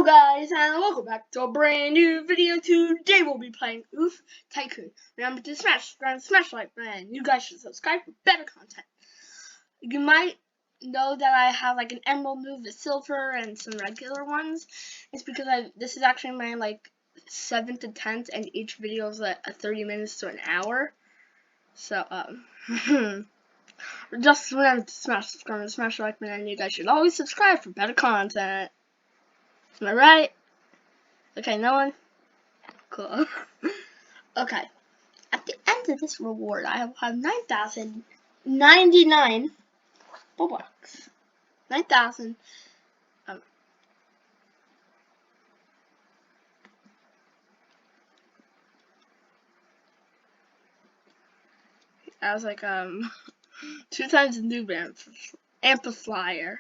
Hello guys and welcome back to a brand new video. Today we'll be playing Oof Tycoon. Remember to smash the like button. You guys should subscribe for better content. You might know that I have like an emerald move, a silver, and some regular ones. It's because this is actually my like 7th attempt, and each video is like a 30 minutes to an hour. So just remember to smash the like button. You guys should always subscribe for better content. Am I right? Okay, no one? Cool. Okay. At the end of this reward, I will have 9,099 Robux. 9,000. I was like, 2 times the noob amplifier.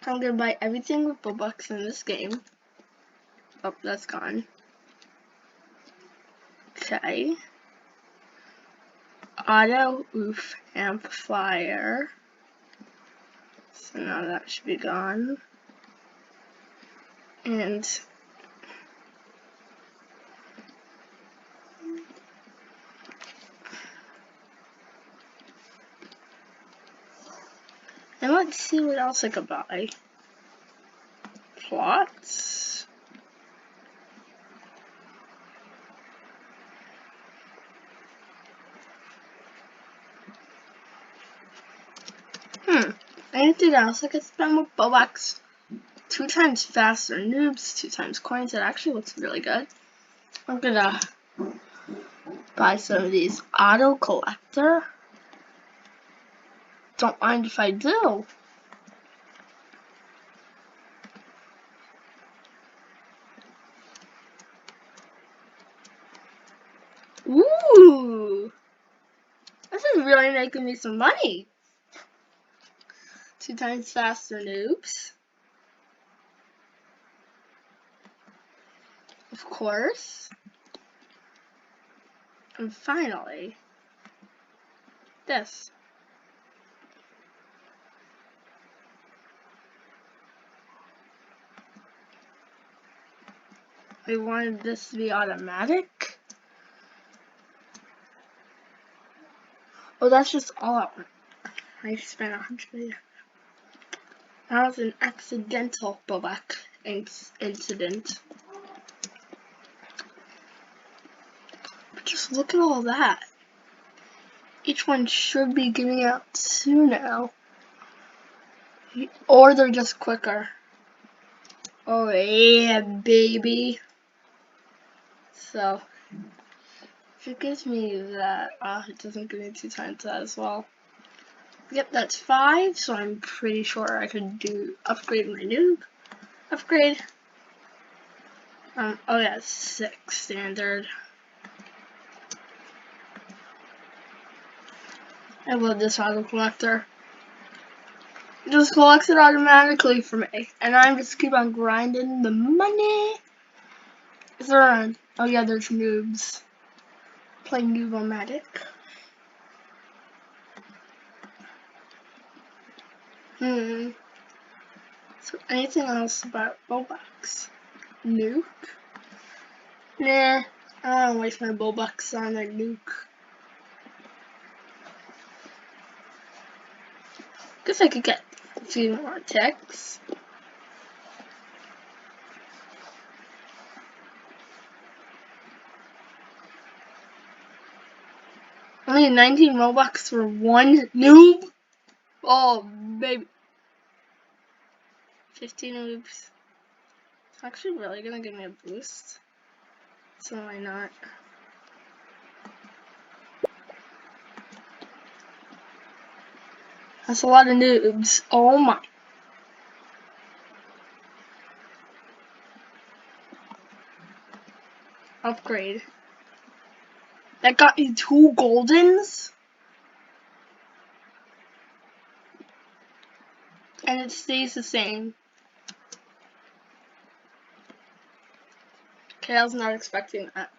I'm gonna buy everything with Robux in this game. Oh, that's gone. Okay. Auto Oof amplifier. So now that should be gone. And let's see what else I could buy. Plots. Anything else I could spend with Robux? 2 times faster noobs, 2 times coins. That actually looks really good. I'm gonna buy some of these auto collector. Don't mind if I do. Ooh! This is really making me some money. 2 times faster noobs. Of course. And finally, this. We wanted this to be automatic. Oh, that's just all out. I spent 100. That was an accidental Robux incident. But just look at all that. Each one should be giving out 2 now. Or they're just quicker. Oh yeah, baby. So, if it gives me that, it doesn't give me 2 times that as well. Yep, that's 5, so I'm pretty sure I could upgrade my noob. Upgrade. Oh yeah, 6 standard. I love this auto collector. It just collects it automatically for me, and I just keep on grinding the money. Is there on? Oh yeah, there's noobs. Playing Noob-O-Matic. So anything else about Robux? Nuke? Nah, I don't waste my Robux on a nuke. Guess I could get a few more ticks. Only 19 Robux for 1 noob? Oh, baby. 15 noobs. It's actually really gonna give me a boost. So why not? That's a lot of noobs. Oh my. Upgrade. That got me 2 goldens? And it stays the same. Okay, I was not expecting that.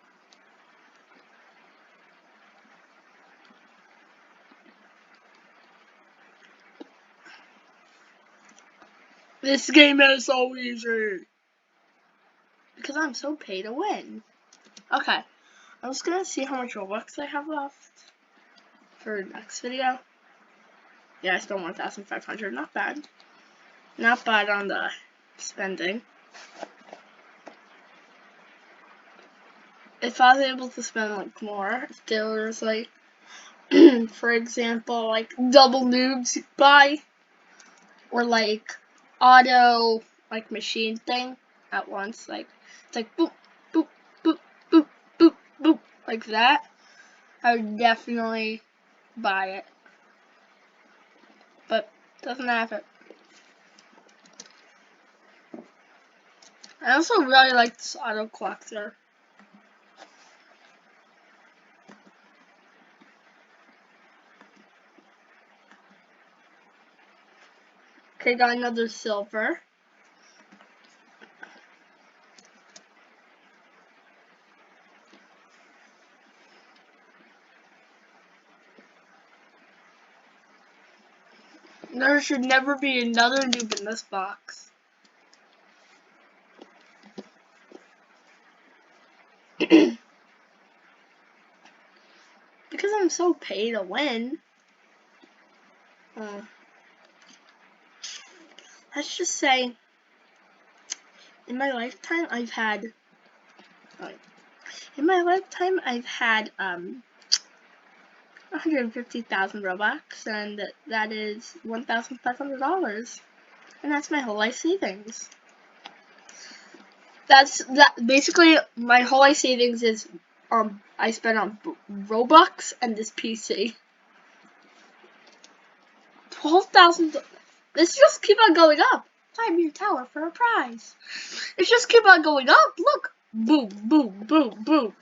This game is so easy. Because I'm so pay to win. Okay. I'm just gonna see how much Robux I have left for next video. Yeah, I spent 1,500. Not bad. Not bad on the spending. If I was able to spend like more, if there was like, for example, like double noobs buy, or like auto like machine thing at once, like it's like boop boop boop boop boop boop like that, I would definitely buy it. But doesn't have it. I also really like this auto collector. Okay, got another silver. There should never be another noob in this box. Because I'm so paid to win. Let's just say, in my lifetime, I've had 150,000 Robux, and that is $1,500, and that's my whole life savings. Basically my whole life savings is I spent on Robux and this PC. 12,000. Let's just keep on going up. Climb your tower for a prize. Let's just keep on going up. Look, boom, boom, boom, boom.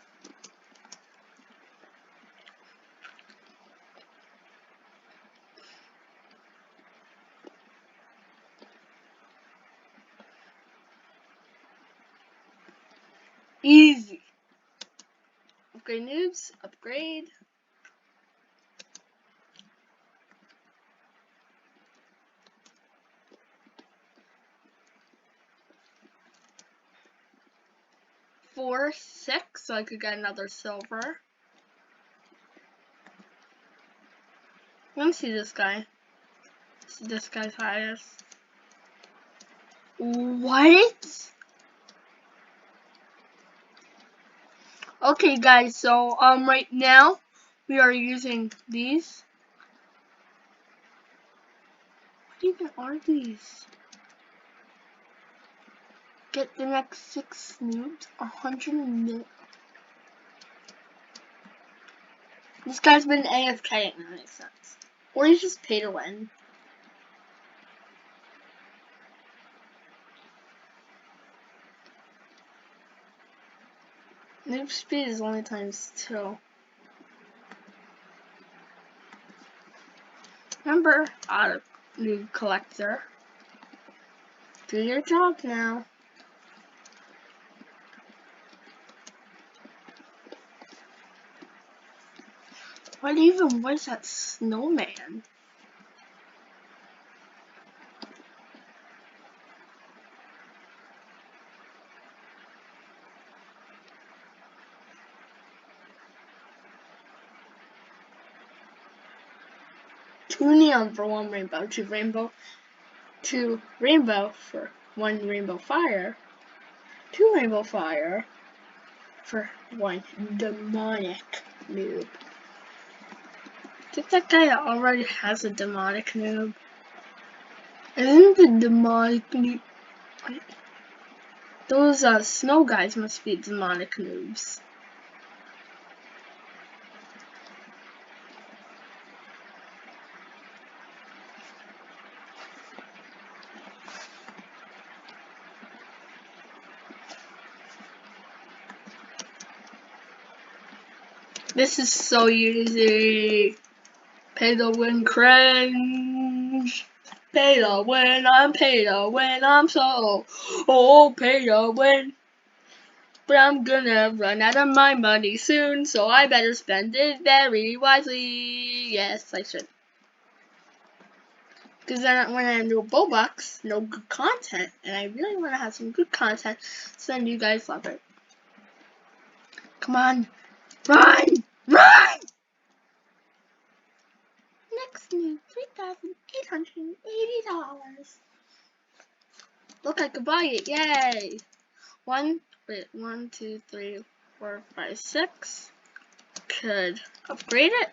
Easy. Upgrade noobs. Upgrade. Four, 6, so I could get another silver. Let me see this guy. This guy's highest. What? Okay, guys. So right now we are using these. What even are these? Get the next 6 noobs, 100 mil. This guy's been AFK, that makes sense. Or he's just pay to win. Noob speed is only ×2. Remember, auto noob collector. Do your job now. What even was that snowman? Two neon for one rainbow, two rainbow for one rainbow fire, two rainbow fire for one demonic noob. I think that guy already has a demonic noob. Isn't the demonic noob? Those snow guys must be demonic noobs. This is so easy. Pay to win cringe. Pay to win, I'm so pay to win. But I'm gonna run out of my money soon, so I better spend it very wisely. Yes, I should. Because then when I do a Roblox, no good content, and I really want to have some good content, so then you guys love it. Come on, run, run! Next new $3,880. Look, I could buy it, yay! 1, 2, 3, 4, 5, 6. Could upgrade it.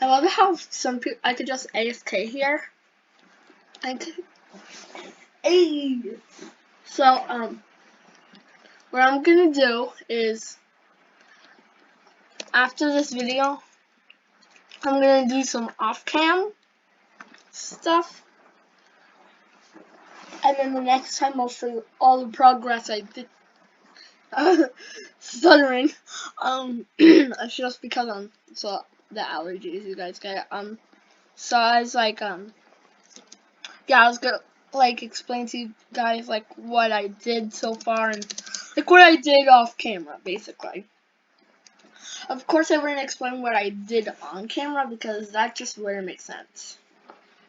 I love how some people, I could just AFK here. I could, so, what I'm gonna do is, after this video, I'm gonna do some off-cam stuff. And then the next time I'll show you all the progress I did. Stuttering. It's just because so the allergies you guys get. So I was like, yeah, I was gonna like explain to you guys like what I did so far and like what I did off camera, basically. Of course, I wouldn't explain what I did on camera because that just wouldn't make sense.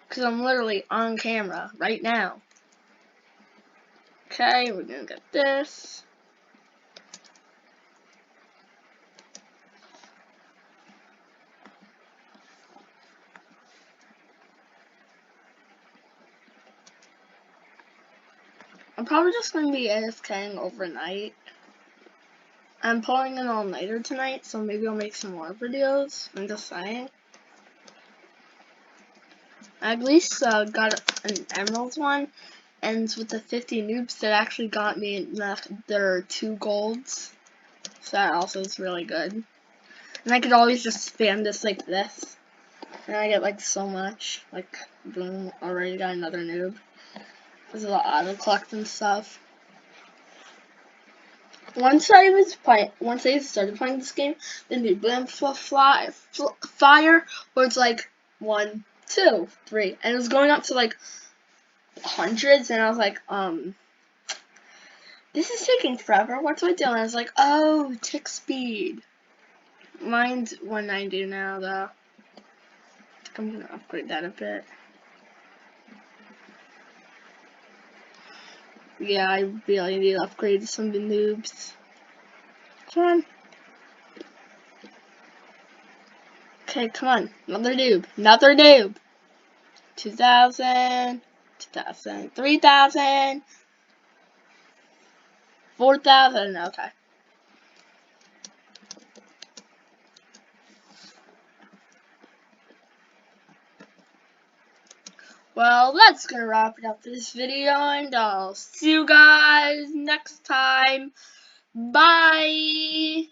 Because I'm literally on camera right now. Okay, we're gonna get this. I'm probably just gonna be AFKing overnight. I'm pulling an all-nighter tonight, so maybe I'll make some more videos. I'm just saying. I at least got an emerald one, and with the 50 noobs, that actually got me their 2 golds. So that also is really good. And I could always just spam this like this, and I get like so much. Like, boom, already got another noob. There's a lot of auto collect and stuff. Once I started playing this game, then the blim fire, where it's like 1, 2, 3, and it was going up to like hundreds, and I was like, this is taking forever. What do I do? And I was like, oh, tick speed. Mine's 190 now, though. I think I'm gonna upgrade that a bit. Yeah, I really need to upgrade some of the noobs. Come on. Okay, come on. Another noob. Another noob. 2,000. 2,000. 3,000. 4,000. Okay. Well, that's gonna wrap it up for this video, and I'll see you guys next time. Bye!